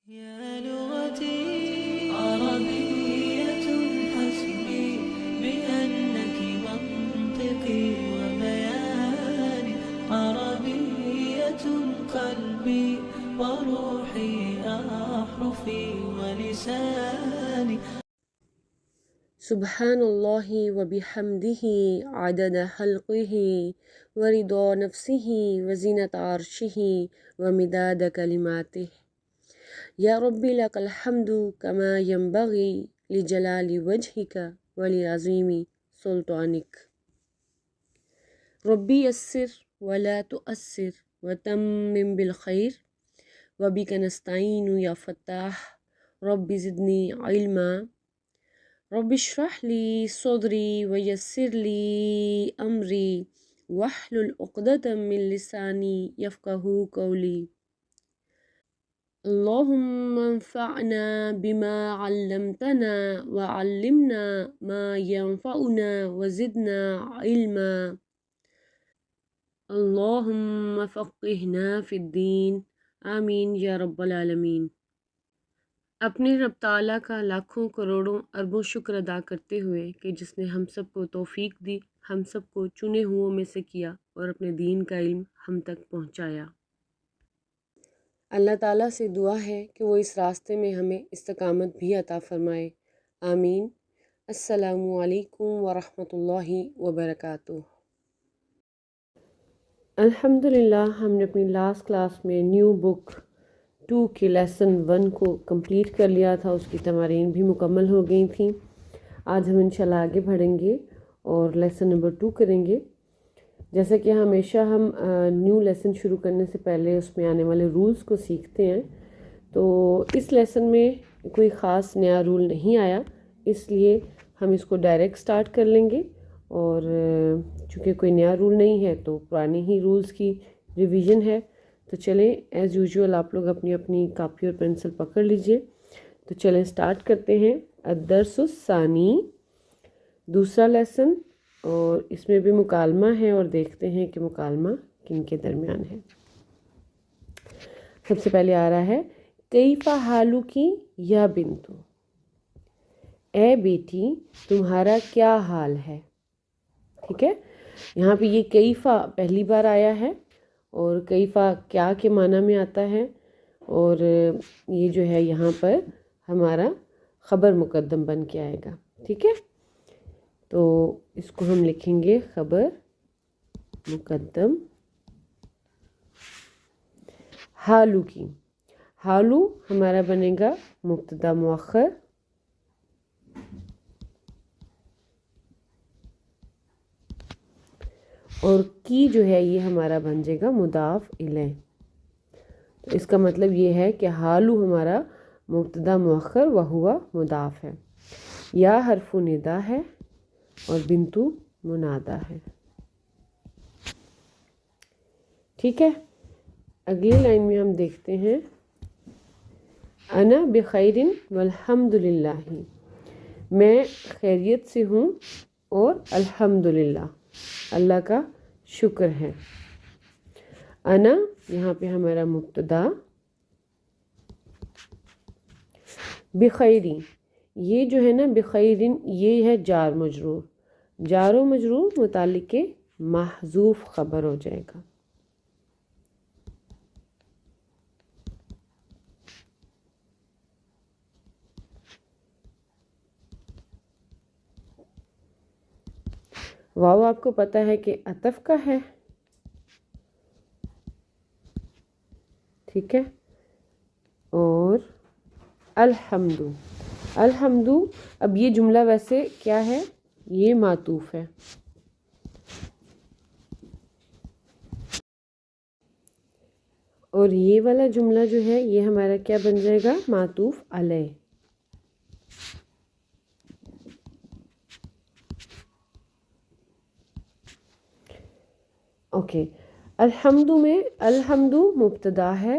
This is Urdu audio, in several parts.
يا لغتي عربية حسبي بأنك منطقي وبياني عربية قلبي وروحي أحرفي ولساني. سبحان اللہ وبحمدہ عدد خلقہ ورضا نفسہ وزینت عرشہ ومداد کلماتہ. یا ربی لک الحمد کما ینبغی لجلال وجہک ولعظیم سلطانک. ربی یسر ولا تؤثر وتمم بالخیر وبک نستعین یا فتاح. رب زدنی علما. رب اشرح لی صدری ویسر لی امری واحلل عقدۃ من لسانی یفقہوا قولی. اللہم انفعنا بما علمتنا وعلمنا ما ینفعنا وزدنا علما. اللہم فقہنا فی الدین. آمین یا رب العالمین. اپنے رب تعالیٰ کا لاکھوں کروڑوں اربوں شکر ادا کرتے ہوئے کہ جس نے ہم سب کو توفیق دی، ہم سب کو چنے ہوئوں میں سے کیا اور اپنے دین کا علم ہم تک پہنچایا. اللہ تعالیٰ سے دعا ہے کہ وہ اس راستے میں ہمیں استقامت بھی عطا فرمائے. آمین. السلام علیکم ورحمۃ اللہ وبرکاتہ. الحمدللہ ہم نے اپنی لاسٹ کلاس میں نیو بک 2 کے لیسن 1 کو کمپلیٹ کر لیا تھا، اس کی تمارین بھی مکمل ہو گئی تھیں. آج ہم انشاءاللہ آگے بڑھیں گے اور لیسن نمبر 2 کریں گے. جیسا کہ ہمیشہ ہم نیو لیسن شروع کرنے سے پہلے اس میں آنے والے رولز کو سیکھتے ہیں، تو اس لیسن میں کوئی خاص نیا رول نہیں آیا، اس لیے ہم اس کو ڈائریکٹ سٹارٹ کر لیں گے. اور چونکہ کوئی نیا رول نہیں ہے تو پرانے ہی رولز کی ریویژن ہے. تو چلیں ایز یوزول آپ لوگ اپنی اپنی کاپی اور پینسل پکڑ لیجئے. تو چلیں سٹارٹ کرتے ہیں. الدرس الثانی، دوسرا لیسن، اور اس میں بھی مکالمہ ہے اور دیکھتے ہیں کہ مکالمہ کن کے درمیان ہے. سب سے پہلے آ رہا ہے کیف حالکی یا بنتو. اے بیٹی تمہارا کیا حال ہے. ٹھیک ہے، یہاں پہ یہ کیفہ پہلی بار آیا ہے اور کیفہ کیا کے معنی میں آتا ہے، اور یہ جو ہے یہاں پر ہمارا خبر مقدم بن کے آئے گا. ٹھیک ہے، تو اس کو ہم لکھیں گے خبر مقدم. حالو کی، حالو ہمارا بنے گا مبتدا مؤخر، اور کی جو ہے یہ ہمارا بن جائے گا مضاف الیہ. تو اس کا مطلب یہ ہے کہ حالو ہمارا مبتدا مؤخر و ہوا مضاف ہے، یا حرف ندا ہے اور بنتو منادا ہے. ٹھیک ہے، اگلی لائن میں ہم دیکھتے ہیں انا بخیر والحمد للہ. میں خیریت سے ہوں اور الحمدللہ اللہ کا شکر ہے. انا یہاں پہ ہمارا مبتدا، بخیری یہ جو ہے نا بخیرن یہ ہے جار مجرور، جار و مجرور متعلق کے محذوف خبر ہو جائے گا. واو آپ کو پتہ ہے کہ عطف کا ہے. ٹھیک ہے، اور الحمد، الحمد اب یہ جملہ ویسے کیا ہے، یہ معطوف ہے. اور یہ والا جملہ جو ہے یہ ہمارا کیا بن جائے گا، معطوف علیہ. اوکے، الحمد میں الحمد مبتدا ہے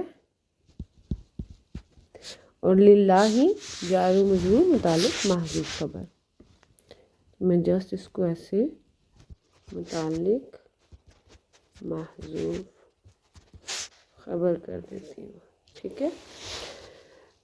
اور للہ جار و مجرور متعلق محذوف خبر. میں جسٹ اس کو ایسے متعلق محذوف خبر کر دیتی ہوں. ٹھیک ہے،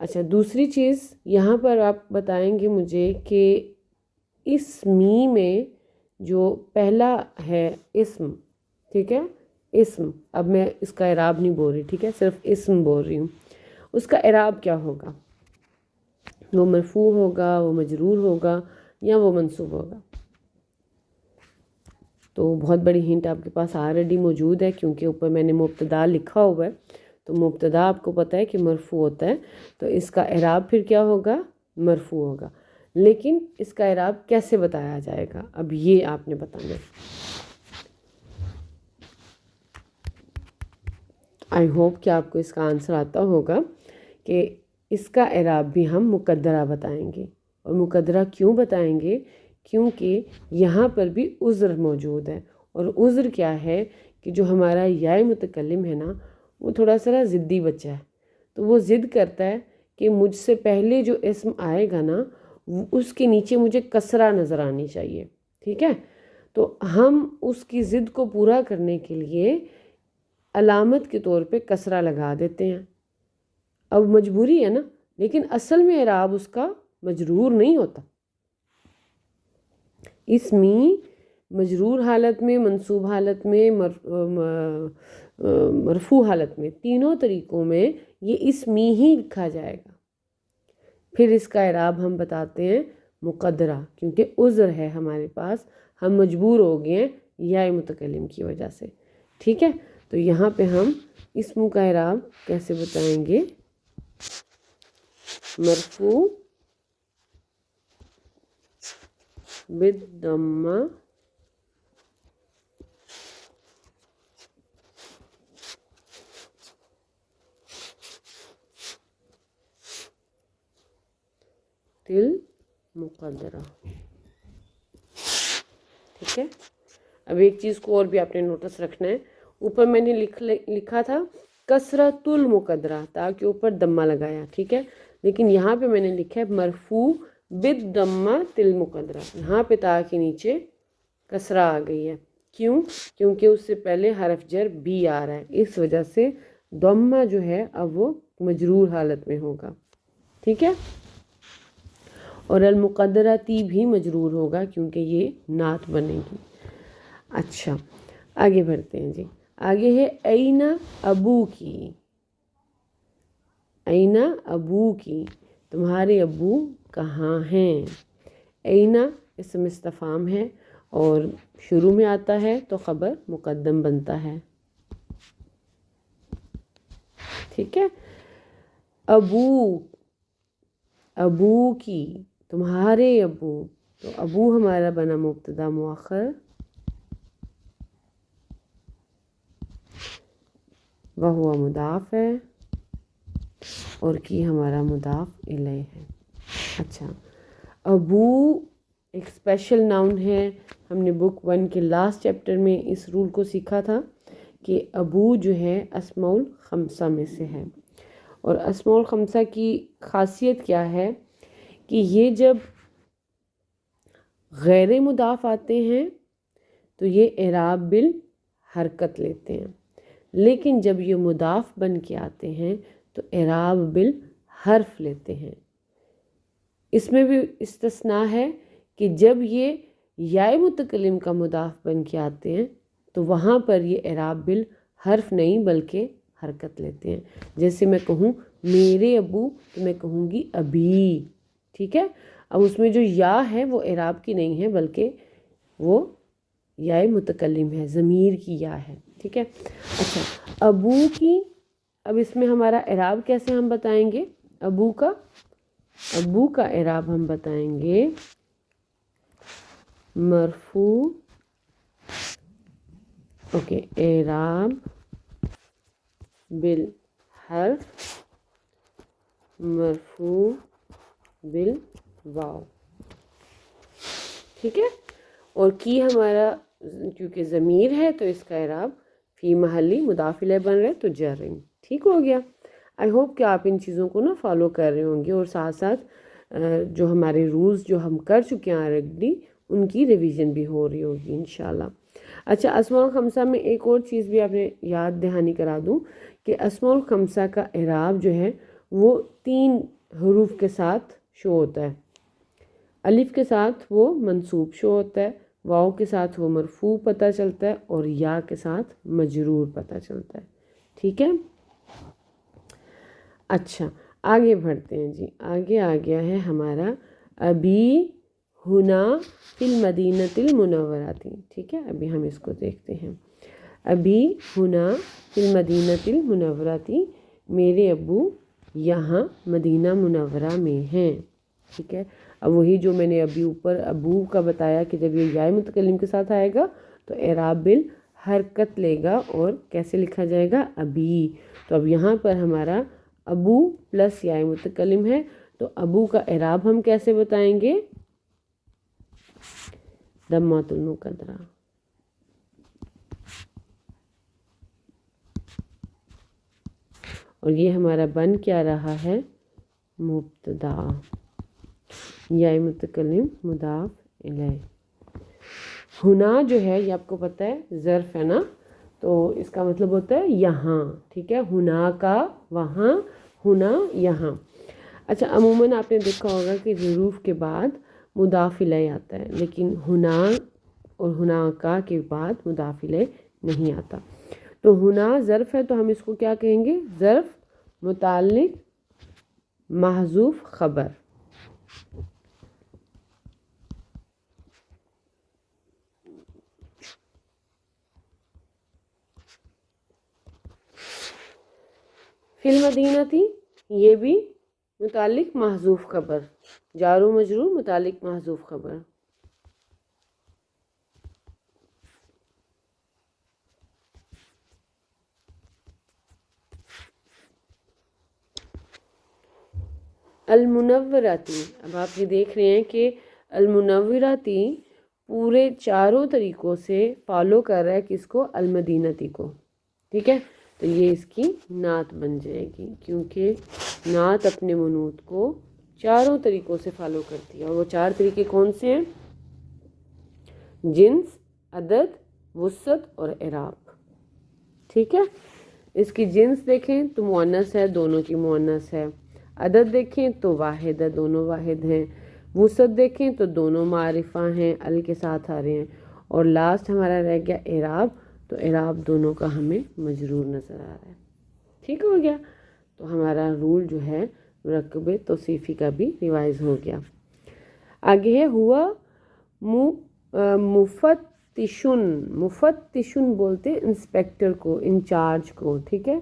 اچھا دوسری چیز یہاں پر آپ بتائیں گے مجھے کہ اسمی میں جو پہلا ہے اسم، ٹھیک ہے، اسم، اب میں اس کا اعراب نہیں بول رہی، ٹھیک ہے، صرف اسم بول رہی ہوں، اس کا اعراب کیا ہوگا؟ وہ مرفوع ہوگا، وہ مجرور ہوگا، یا وہ منصوب ہوگا؟ تو بہت بڑی ہنٹ آپ کے پاس آلریڈی موجود ہے، کیونکہ اوپر میں نے مبتدا لکھا ہوا ہے، تو مبتدا آپ کو پتہ ہے کہ مرفوع ہوتا ہے، تو اس کا اعراب پھر کیا ہوگا؟ مرفوع ہوگا۔ لیکن اس کا اعراب کیسے بتایا جائے گا؟ اب یہ آپ نے بتانا ہے۔ آئی ہوپ کہ آپ کو اس کا آنسر آتا ہوگا کہ اس کا اعراب بھی ہم مقدرہ بتائیں گے، اور مقدرہ کیوں بتائیں گے؟ کیونکہ یہاں پر بھی عذر موجود ہے، اور عذر کیا ہے کہ جو ہمارا یا متکلم ہے نا، وہ تھوڑا سا ضدی بچہ ہے، تو وہ ضد کرتا ہے کہ مجھ سے پہلے جو اسم آئے گا نا، اس کے نیچے مجھے کسرہ نظر آنی چاہیے، ٹھیک ہے؟ تو ہم اس کی ضد کو پورا کرنے کے لیے علامت کے طور پہ کسرہ لگا دیتے ہیں۔ اب مجبوری ہے نا، لیکن اصل میں اعراب اس کا مجرور نہیں ہوتا۔ اسمی مجرور حالت میں، منصوب حالت میں، مرفوع حالت میں، تینوں طریقوں میں یہ اسمی ہی لکھا جائے گا۔ پھر اس کا اعراب ہم بتاتے ہیں مقدرہ، کیونکہ عذر ہے ہمارے پاس، ہم مجبور ہو گئے ہیں یا متکلم کی وجہ سے، ٹھیک ہے؟ تو یہاں پہ ہم اسم کا اعراب کیسے بتائیں گے؟ مرفوع بالضمہ مقدرہ، ٹھیک ہے؟ اب ایک چیز کو اور بھی آپ نے نوٹس رکھنا ہے، اوپر میں نے لکھا تھا کسرۃ المقدرہ، تاکہ اوپر دمہ لگایا، ٹھیک ہے؟ لیکن یہاں پہ میں نے لکھا ہے مرفوع بالضمہ المقدرہ، یہاں پہ تا کے نیچے کسرہ آ گئی ہے، کیوں؟ کیونکہ اس سے پہلے حرف جر بھی آ رہا ہے، اس وجہ سے ضمہ جو ہے اب وہ مجرور حالت میں ہوگا، ٹھیک ہے؟ اور المقدرتی بھی مجرور ہوگا، کیونکہ یہ نعت بنے گی۔ اچھا آگے بڑھتے ہیں جی، آگے ہے این ابو کی، این ابو کی، تمہارے ابو کہاں ہیں؟ این اسم استفہام ہے، اور شروع میں آتا ہے تو خبر مقدم بنتا ہے، ٹھیک ہے؟ ابو، ابو کی، تمہارے ابو، تو ابو ہمارا بنا مبتدا مؤخر، وہو مضاف ہے، اور کی ہمارا مضاف الیہ ہے۔ اچھا ابو ایک اسپیشل ناؤن ہے، ہم نے بک 1 کے لاسٹ چیپٹر میں اس رول کو سیکھا تھا کہ ابو جو ہے اسماء الخمسہ میں سے ہے، اور اسماء الخمسہ کی خاصیت کیا ہے کہ یہ جب غیر مضاف آتے ہیں تو یہ اعراب بالحرکت لیتے ہیں، لیکن جب یہ مضاف بن کے آتے ہیں تو اعراب بالحرف لیتے ہیں۔ اس میں بھی استثناء ہے کہ جب یہ یا متکلم کا مضاف بن کے آتے ہیں تو وہاں پر یہ اعراب بالحرف نہیں بلکہ حرکت لیتے ہیں۔ جیسے میں کہوں میرے ابو تو میں کہوں گی ابھی، ٹھیک ہے؟ اب اس میں جو یا ہے وہ اعراب کی نہیں ہے بلکہ وہ یا متکلم ہے، ضمیر کی یا ہے، ٹھیک ہے؟ اچھا ابو کی، اب اس میں ہمارا اعراب کیسے ہم بتائیں گے؟ ابو کا، ابو کا اعراب ہم بتائیں گے مرفوع، اوکے، اعراب بالحرف مرفوع بالواو، ٹھیک ہے؟ اور کی ہمارا کیونکہ ضمیر ہے تو اس کا اعراب فی محلی مضاف الیہ بن رہا ہے تو جر، ٹھیک ہو گیا۔ آئی ہوپ کہ آپ ان چیزوں کو نا فالو کر رہے ہوں گے، اور ساتھ ساتھ جو ہمارے رولز جو ہم کر چکے ہیں آلریڈی ان کی ریویژن بھی ہو رہی ہوگی انشاءاللہ۔ اچھا اسماء الخمسہ میں ایک اور چیز بھی آپ نے یاد دہانی کرا دوں کہ اسماء الخمسہ کا اعراب جو ہے وہ 3 حروف کے ساتھ شو ہوتا ہے. الف کے ساتھ وہ منصوب شو ہوتا ہے, واؤ کے ساتھ وہ مرفوع پتہ چلتا ہے, اور یا کے ساتھ مجرور پتہ چلتا ہے. ٹھیک ہے. اچھا آگے بڑھتے ہیں جی. آگے آ گیا ہے ہمارا ابھی ہنا فی المدینۃ المنورہ. ٹھیک ہے, ابھی ہم اس کو دیکھتے ہیں. ابھی ہنا فی المدینۃ المنورہ, میرے ابو یہاں مدینہ منورہ میں ہیں. ٹھیک ہے. اب وہی جو میں نے ابھی اوپر ابو کا بتایا کہ جب یہ یا متکلم کے ساتھ آئے گا تو اعراب بالحرکت لے گا, اور کیسے لکھا جائے گا؟ ابھی. تو اب یہاں پر ہمارا ابو پلس یا متکلم ہے, تو ابو کا اعراب ہم کیسے بتائیں گے؟ ضمۃ المقدرہ. اور یہ ہمارا بن کیا رہا ہے؟ مبتدا. یا متکلم مضاف الیہ. ہنا جو ہے یہ آپ کو پتہ ہے ظرف ہے نا, تو اس کا مطلب ہوتا ہے یہاں. ٹھیک ہے. ہنا کا وہاں, ہنا یہاں. اچھا عموماً آپ نے دیکھا ہوگا کہ حروف کے بعد مضاف الیہ آتا ہے, لیکن ہنا اور ہنا کا کے بعد مضاف الیہ نہیں آتا. تو ہنا ظرف ہے تو ہم اس کو کیا کہیں گے؟ ظرف متعلق محذوف خبر. فی المدینہ تھی, یہ بھی متعلق محذوف خبر, جار و مجرور متعلق محذوف خبر. المنوراتی, اب آپ یہ دیکھ رہے ہیں کہ المنوراتی پورے چاروں طریقوں سے فالو کر رہا ہے کس کو؟ المدینتی کو. ٹھیک ہے. تو یہ اس کی نعت بن جائے گی, کیونکہ نعت اپنے منوط کو چاروں طریقوں سے فالو کرتی ہے. اور وہ 4 طریقے کون سے ہیں؟ جنس, عدد, وسعت اور اعراب. ٹھیک ہے. اس کی جنس دیکھیں تو مؤنث ہے, دونوں کی مؤنث ہے. عدد دیکھیں تو واحد ہے, دونوں واحد ہیں. وسعت دیکھیں تو دونوں معرفہ ہیں, ال کے ساتھ آ رہے ہیں. اور لاسٹ ہمارا رہ گیا اعراب, تو اعراب دونوں کا ہمیں مجرور نظر آ رہا ہے. ٹھیک ہو گیا. تو ہمارا رول جو ہے مرکب توصیفی کا بھی ریوائز ہو گیا. آگے ہے ہوا مفتشن. مفتشن بولتے انسپیکٹر کو, انچارج کو. ٹھیک ہے.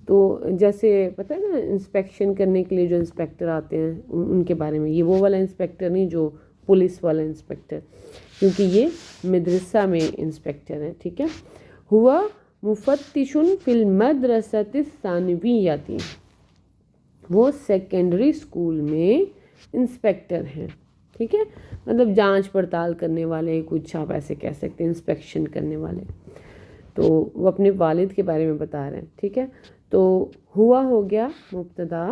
تو جیسے پتہ ہے نا انسپیکشن کرنے کے لیے جو انسپیکٹر آتے ہیں ان کے بارے میں, یہ وہ والا انسپیکٹر نہیں جو پولیس والا انسپیکٹر, کیونکہ یہ مدرسہ میں انسپیکٹر ہے. ٹھیک ہے. ہوا مفتشن فی المدرسۃ الثانویہ, وہ سیکنڈری اسکول میں انسپیکٹر ہیں. ٹھیک ہے. مطلب جانچ پڑتال کرنے والے, کچھ آپ ایسے کہہ سکتے ہیں انسپیکشن کرنے والے. تو وہ اپنے والد کے بارے میں بتا رہے ہیں. ٹھیک ہے. تو ہوا ہو گیا مبتدا,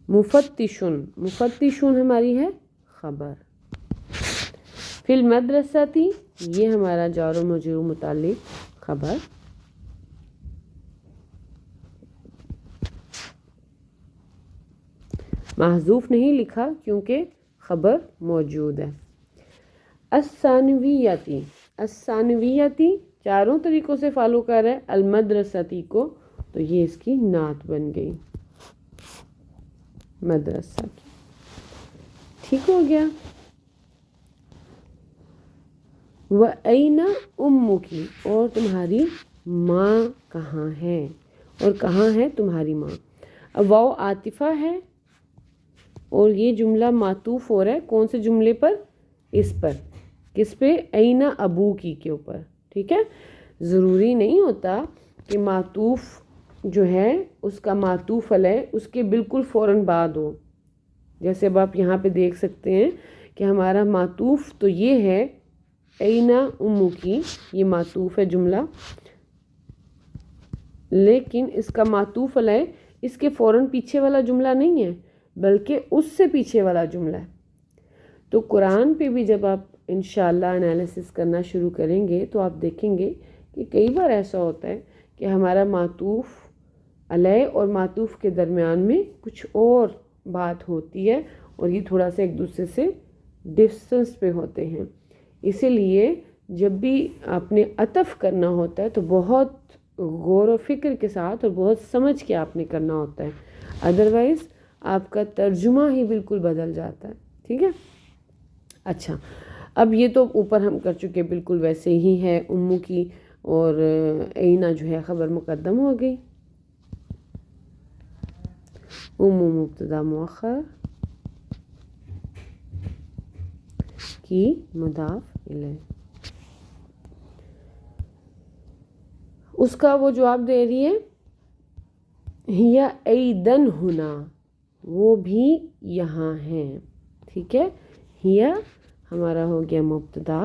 مفتشن, مفتشن ہماری ہے خبر. فی المدرسہ تھی, یہ ہمارا جار و مجرور متعلق خبر. محذوف نہیں لکھا کیونکہ خبر موجود ہے. الثانویتی, الثانویتی چاروں طریقوں سے فالو کر رہا ہے المدرستی کو, تو یہ اس کی نعت بن گئی مدرسہ کی. ٹھیک ہو گیا. وَأَيْنَ أُمُّكِ, اور تمہاری ماں کہاں ہے, اور کہاں ہے تمہاری ماں. اب واو عاطفہ ہے, اور یہ جملہ معطوف ہو رہا ہے کون سے جملے پر؟ اس پر. کس پہ؟ اینا ابو کی کے اوپر. ٹھیک ہے. ضروری نہیں ہوتا کہ معطوف جو ہے اس کا معطوف علیہ اس کے بالکل فوراً بعد ہو. جیسے اب آپ یہاں پہ دیکھ سکتے ہیں کہ ہمارا معطوف تو یہ ہے اینا امو کی, یہ معطوف ہے جملہ, لیکن اس کا معطوف علیہ اس کے فوراً پیچھے والا جملہ نہیں ہے, بلکہ اس سے پیچھے والا جملہ ہے. تو قرآن پہ بھی جب آپ انشاءاللہ انالیسس کرنا شروع کریں گے تو آپ دیکھیں گے کہ کئی بار ایسا ہوتا ہے کہ ہمارا معطوف علیہ اور معطوف کے درمیان میں کچھ اور بات ہوتی ہے اور یہ تھوڑا سا ایک دوسرے سے ڈسٹنس پہ ہوتے ہیں. اسی لیے جب بھی آپ نے عطف کرنا ہوتا ہے تو بہت غور و فکر کے ساتھ اور بہت سمجھ کے آپ نے کرنا ہوتا ہے، ادروائز آپ کا ترجمہ ہی بالکل بدل جاتا ہے. ٹھیک ہے. اچھا، اب یہ تو اوپر ہم کر چکے، بالکل ویسے ہی ہے امو کی، اور اینا جو ہے خبر مقدم ہو گئی. امو مبتدا مؤخر کی مضاف الیہ. اس کا وہ جواب دے رہی ہے ہیا ایدن ہنا، وہ بھی یہاں ہیں. ٹھیک ہے. ہیا ہمارا ہو گیا مبتدا،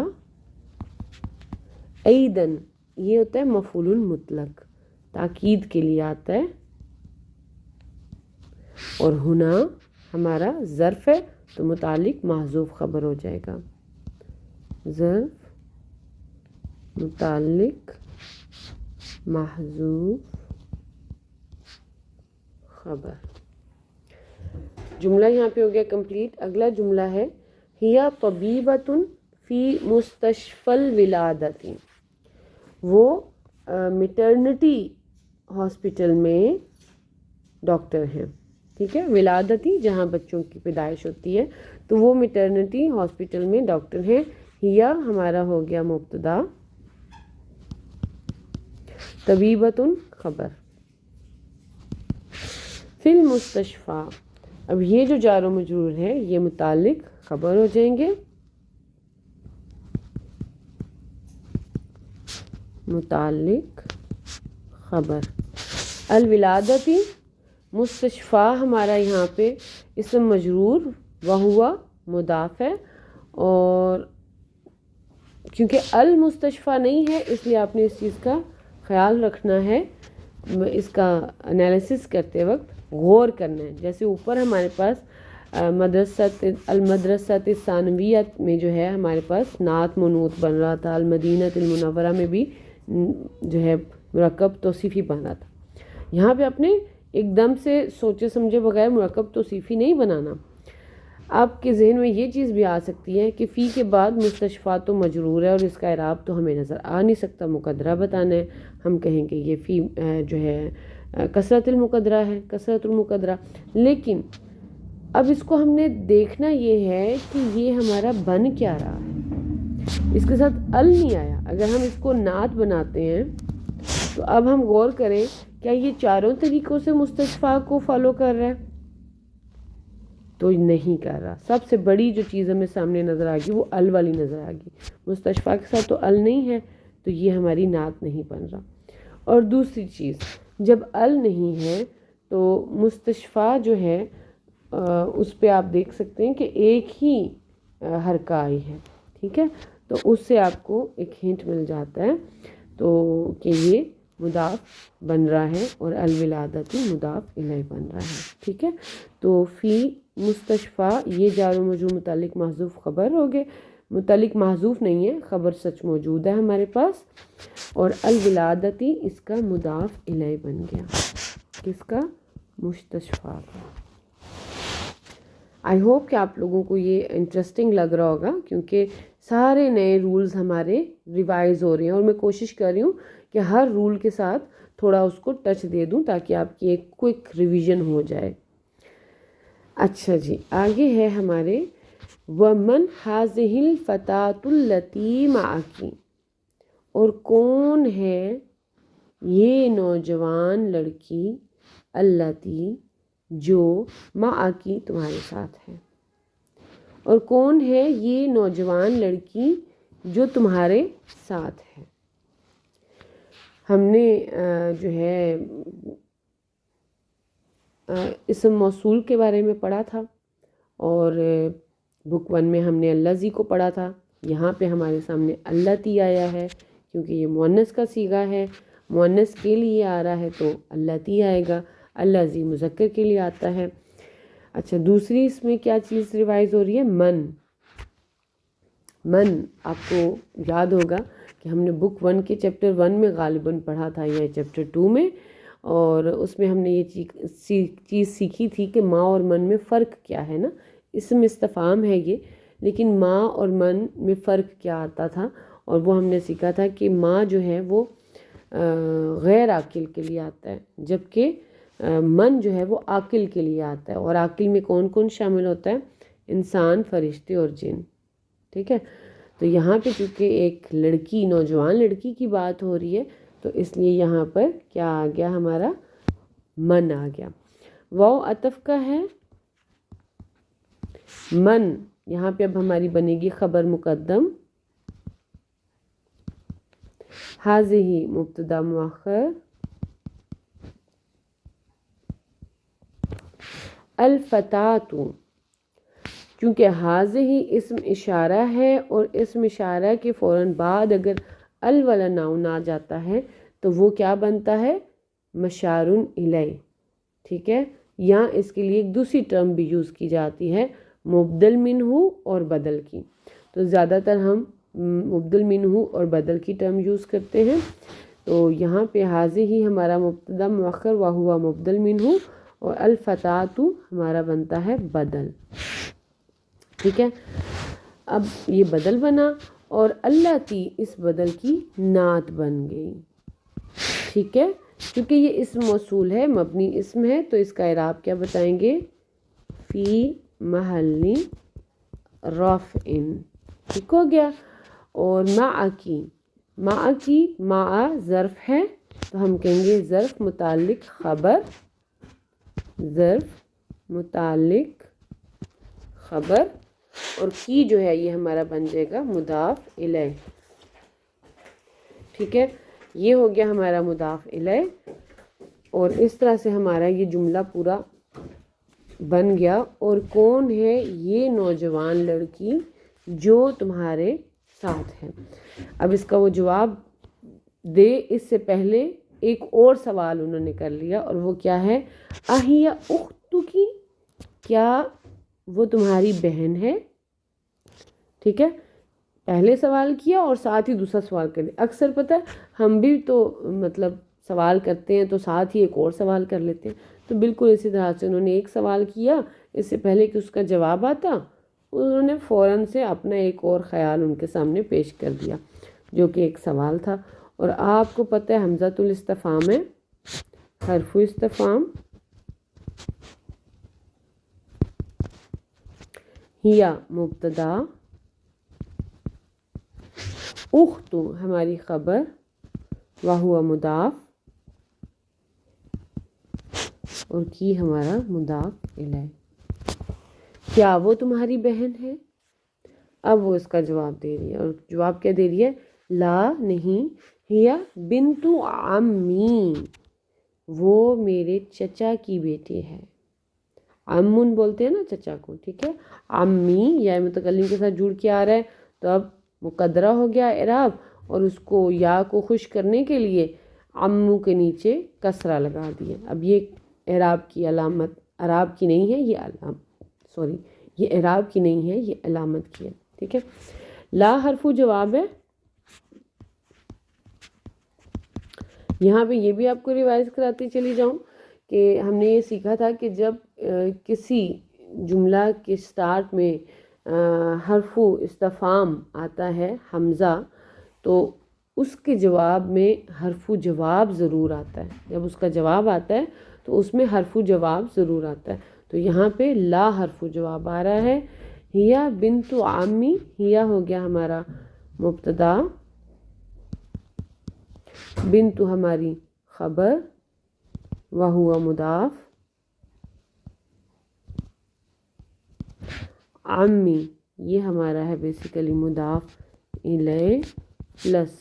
ایدن یہ ہوتا ہے مفعول مطلق، تاکید کے لیے آتا ہے، اور ہنا ہمارا ظرف ہے تو متعلق محذوف خبر ہو جائے گا. ظرف متعلق محذوف خبر. جملہ یہاں پہ ہو گیا کمپلیٹ. اگلا جملہ ہے ہیا طبیبۃ فی مستشفی الولادۃ، وہ میٹرنٹی ہاسپٹل میں ڈاکٹر ہیں. ٹھیک ہے. ولادتی جہاں بچوں کی پیدائش ہوتی ہے تو وہ میٹرنٹی ہاسپٹل میں ڈاکٹر ہیں. ہیا ہمارا ہو گیا مبتدا، طبیبۃ خبر. فی المستشفی، اب یہ جو جار و مجرور ہے یہ متعلق خبر ہو جائیں گے. متعلق خبر. الولادتی مستشفی ہمارا یہاں پہ اسم مجرور وہوا مضاف ہے، اور کیونکہ المستشفی نہیں ہے اس لیے آپ نے اس چیز کا خیال رکھنا ہے، اس کا انالیسس کرتے وقت غور کرنا ہے. جیسے اوپر ہمارے پاس المدرسۃ الثانویہ میں جو ہے ہمارے پاس نعت منوط بن رہا تھا، المدینۃ المنورہ میں بھی جو ہے مرکب توصیفی بن رہا تھا. یہاں پہ اپنے ایک دم سے سوچے سمجھے بغیر مرکب توصیفی نہیں بنانا. آپ کے ذہن میں یہ چیز بھی آ سکتی ہے کہ فی کے بعد مستشفی تو مجرور ہے اور اس کا اعراب تو ہمیں نظر آ نہیں سکتا، مقدرہ بتانا ہے. ہم کہیں گے یہ فی جو ہے کثرت المقدرہ ہے، کثرت المقدرہ. لیکن اب اس کو ہم نے دیکھنا یہ ہے کہ یہ ہمارا بن کیا رہا ہے. اس کے ساتھ ال نہیں آیا. اگر ہم اس کو نعت بناتے ہیں تو اب ہم غور کریں کیا یہ چاروں طریقوں سے مستشفی کو فالو کر رہا ہے؟ تو نہیں کر رہا. سب سے بڑی جو چیز ہمیں سامنے نظر آ گئی وہ ال والی نظر آ گئی. مستشفی کے ساتھ تو ال نہیں ہے تو یہ ہماری نعت نہیں بن رہا. اور دوسری چیز، جب ال نہیں ہے تو مستشفی جو ہے اس پہ آپ دیکھ سکتے ہیں کہ ایک ہی حرکہ آئی ہے. ٹھیک ہے. تو اس سے آپ کو ایک ہنٹ مل جاتا ہے تو کہ یہ مضاف بن رہا ہے اور الولادتی مضاف الیہ بن رہا ہے. ٹھیک ہے. تو فی مستشفی یہ جار و مجرور متعلق محذوف خبر ہو گئے. متعلق محذوف نہیں ہے، خبر سچ موجود ہے ہمارے پاس، اور الولادتی اس کا مضاف الیہ بن گیا. کس کا؟ مستشفی کا. آئی ہوپ کہ آپ لوگوں کو یہ انٹرسٹنگ لگ رہا ہوگا کیونکہ سارے نئے رولز ہمارے ریوائز ہو رہے ہیں اور میں کوشش کر رہی ہوں کہ ہر رول کے ساتھ تھوڑا اس کو ٹچ دے دوں تاکہ آپ کی ایک کوئک ریویژن ہو جائے. اچھا جی، آگے ہے ہمارے وَمَنْ هَذِهِ الْفَتَاةُ الَّتِي مَعَكِ، اور کون ہے یہ نوجوان لڑکی، التی جو معکی تمہارے ساتھ ہے، اور کون ہے یہ نوجوان لڑکی جو تمہارے ساتھ ہے. ہم نے جو ہے اسم موصول کے بارے میں پڑھا تھا اور بک 1 میں ہم نے الذی کو پڑھا تھا. یہاں پہ ہمارے سامنے التی آیا ہے کیونکہ یہ مؤنث کا صیغہ ہے، مؤنث کے لیے آ رہا ہے تو التی آئے گا. الذی مذکر کے لیے آتا ہے. اچھا، دوسری اس میں کیا چیز ریوائز ہو رہی ہے؟ من آپ کو یاد ہوگا کہ ہم نے بک 1 کے چیپٹر 1 میں غالباً پڑھا تھا یا چیپٹر 2 میں، اور اس میں ہم نے یہ چیز سیکھی تھی کہ ما اور من میں فرق کیا ہے نا. اسم استفہام ہے یہ، لیکن ما اور من میں فرق کیا آتا تھا، اور وہ ہم نے سیکھا تھا کہ ما جو ہے وہ غیر عاقل کے لیے آتا ہے، جبکہ من جو ہے وہ عاقل کے لیے آتا ہے. اور عاقل میں کون کون شامل ہوتا ہے؟ انسان، فرشتے اور جن. ٹھیک ہے، تو یہاں پہ چونکہ ایک لڑکی، نوجوان لڑکی کی بات ہو رہی ہے، تو اس لیے یہاں پر کیا آ گیا؟ ہمارا من آ گیا. واو عطف کا ہے. من یہاں پہ اب ہماری بنے گی خبر مقدم. حاضی مبتدا مؤخر. الفتاۃ، کیونکہ حاضی اسم اشارہ ہے، اور اسم اشارہ کے فوراً بعد اگر ال والا ناؤن آ جاتا ہے تو وہ کیا بنتا ہے؟ مشار الیہ. ٹھیک ہے، یہاں اس کے لیے ایک دوسری ٹرم بھی یوز کی جاتی ہے، مبدل منہ اور بدل کی. تو زیادہ تر ہم مبدل منہ اور بدل کی ٹرم یوز کرتے ہیں. تو یہاں پہ حاضی ہی ہمارا مبتدا مؤخر و ہوا مبدل منہ، اور الفتاۃ ہمارا بنتا ہے بدل. ٹھیک ہے، اب یہ بدل بنا، اور اللہ تی اس بدل کی نعت بن گئی. ٹھیک ہے، کیونکہ یہ اسم موصول ہے، مبنی اسم ہے، تو اس کا اعراب کیا بتائیں گے؟ فی محل رفع. ٹھیک ہو گیا. اور مع کی مع ظرف ہے، تو ہم کہیں گے ظرف متعلق خبر، ظرف متعلق خبر، اور کی جو ہے یہ ہمارا بن جائے گا مضاف الیہ. ٹھیک ہے، یہ ہو گیا ہمارا مضاف الیہ. اور اس طرح سے ہمارا یہ جملہ پورا بن گیا. اور کون ہے یہ نوجوان لڑکی جو تمہارے ساتھ ہے؟ اب اس کا وہ جواب دے اس سے پہلے ایک اور سوال انہوں نے کر لیا، اور وہ کیا ہے؟ اہی اختو کی، کیا وہ تمہاری بہن ہے؟ ٹھیک ہے، پہلے سوال کیا اور ساتھ ہی دوسرا سوال کر لیا. اکثر پتہ ہے ہم بھی تو مطلب سوال کرتے ہیں تو ساتھ ہی ایک اور سوال کر لیتے ہیں. تو بالکل اسی طرح سے انہوں نے ایک سوال کیا، اس سے پہلے کہ اس کا جواب آتا انہوں نے فوراً سے اپنا ایک اور خیال ان کے سامنے پیش کر دیا، جو کہ ایک سوال تھا. اور آپ کو پتہ ہے حمزۃ الاستفہام ہے، حرف استفہام. ہیا مبتدا، اخت ہماری خبر، وہو مضاف، اور کی ہمارا مضاف الیہ. کیا وہ تمہاری بہن ہے؟ اب وہ اس کا جواب دے رہی ہے، اور جواب کیا دے رہی ہے؟ لا نہیں، ہیا بنت عمی، وہ میرے چچا کی بیٹی ہے. عمون بولتے ہیں نا چچا کو. ٹھیک ہے، عمی یا متکلم کے ساتھ جڑ کے آ رہا ہے، تو اب مقدرہ ہو گیا اعراب، اور اس کو یا کو خوش کرنے کے لیے عمو کے نیچے کسرہ لگا دیا. اب یہ اعراب کی علامت، اعراب کی نہیں ہے یہ علامت، یہ اعراب کی نہیں ہے، یہ علامت کی ہے. ٹھیک ہے، لا حرف جواب ہے. یہاں پہ یہ بھی آپ کو ریوائز کراتی چلی جاؤں کہ ہم نے یہ سیکھا تھا کہ جب کسی جملہ کے سٹارٹ میں حرف استفہام آتا ہے حمزہ، تو اس کے جواب میں حرف جواب ضرور آتا ہے. جب اس کا جواب آتا ہے تو اس میں حرف جواب ضرور آتا ہے. تو یہاں پہ لا حرف جواب آ رہا ہے. ہیا بنت عمی، ہیا ہو گیا ہمارا مبتدا، بنت ہماری خبر، وہو مضاف، عمی یہ ہمارا ہے بیسیکلی مضاف الیہ پلس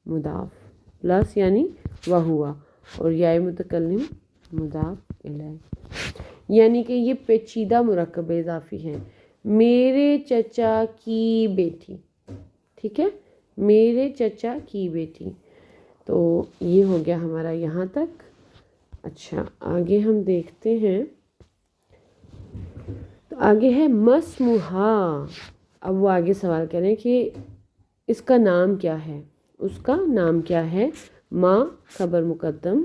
مضاف، پلس یعنی وہو، اور یا متکلم مضاف الیہ. یعنی کہ یہ پیچیدہ مرکب اضافی ہے. میرے چچا کی بیٹی. ٹھیک ہے، میرے چچا کی بیٹی. تو یہ ہو گیا ہمارا یہاں تک. اچھا، آگے ہم دیکھتے ہیں. تو آگے ہے مسموہا. اب وہ آگے سوال کریں کہ اس کا نام کیا ہے. اس کا نام کیا ہے؟ ما خبر مقدم،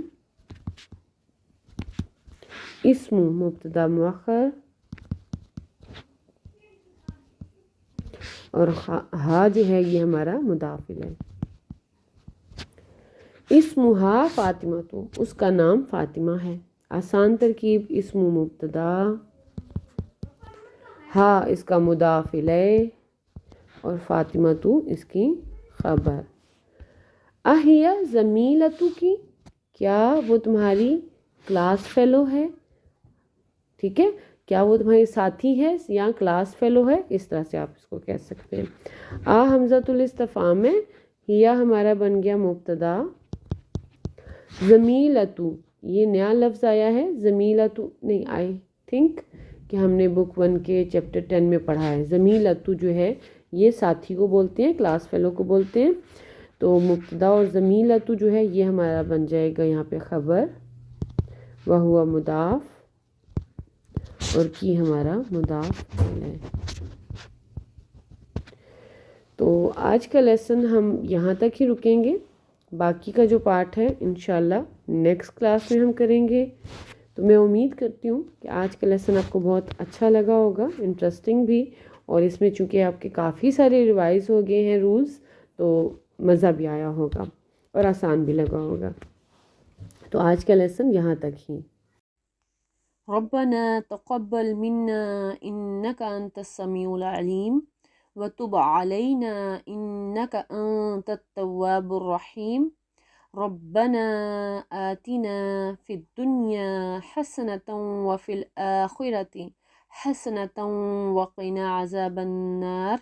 اسم مبتدا مؤخر اور ہا جو ہے یہ ہمارا مضاف الیہ. اسمہا فاطمہ تو اس کا نام فاطمہ ہے. آسان ترکیب اسم مبتدا ہا اس کا مضاف الیہ اور فاطمہ تو اس کی خبر. اہیہ زمیلتو کی کیا وہ تمہاری کلاس فیلو ہے. ٹھیک ہے کیا وہ تمہاری ساتھی ہے یا کلاس فیلو ہے اس طرح سے آپ اس کو کہہ سکتے ہیں. حمزۃ الاستفہام میں ہیا ہمارا بن گیا مبتدا. زمیلتو یہ نیا لفظ آیا ہے. زمیلتو نہیں آئی تھنک کہ ہم نے بک 1 کے چیپٹر 10 میں پڑھا ہے. زمیلتو جو ہے یہ ساتھی کو بولتے ہیں کلاس فیلو کو بولتے ہیں. تو مبتدا اور زمیلتو جو ہے یہ ہمارا بن جائے گا یہاں پہ خبر وہو مضاف اور کی ہمارا مضاف ہے. تو آج کا لیسن ہم یہاں تک ہی رکیں گے. باقی کا جو پارٹ ہے انشاءاللہ نیکسٹ کلاس میں ہم کریں گے. تو میں امید کرتی ہوں کہ آج کا لیسن آپ کو بہت اچھا لگا ہوگا انٹرسٹنگ بھی اور اس میں چونکہ آپ کے کافی سارے ریوائز ہو گئے ہیں رولز تو مزہ بھی آیا ہوگا اور آسان بھی لگا ہوگا. تو آج کا لیسن یہاں تک ہی. ربنا تقبل منا انك انت السميع العليم وتب علينا انك انت التواب الرحيم. ربنا آتنا في الدنيا حسنة وفي الآخرة حسنة وقنا عذاب النار.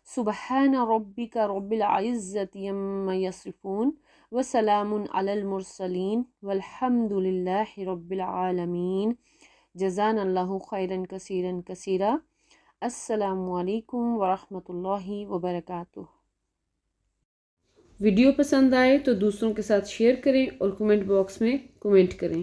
سبحان ربك رب العزة عما يصفون وسلام على المرسلين والحمد لله رب العالمين. جزانا اللہ خیرا کثیرا کثیرا. السلام علیکم ورحمۃ اللہ وبرکاتہ. ویڈیو پسند آئے تو دوسروں کے ساتھ شیئر کریں اور کمنٹ باکس میں کمنٹ کریں.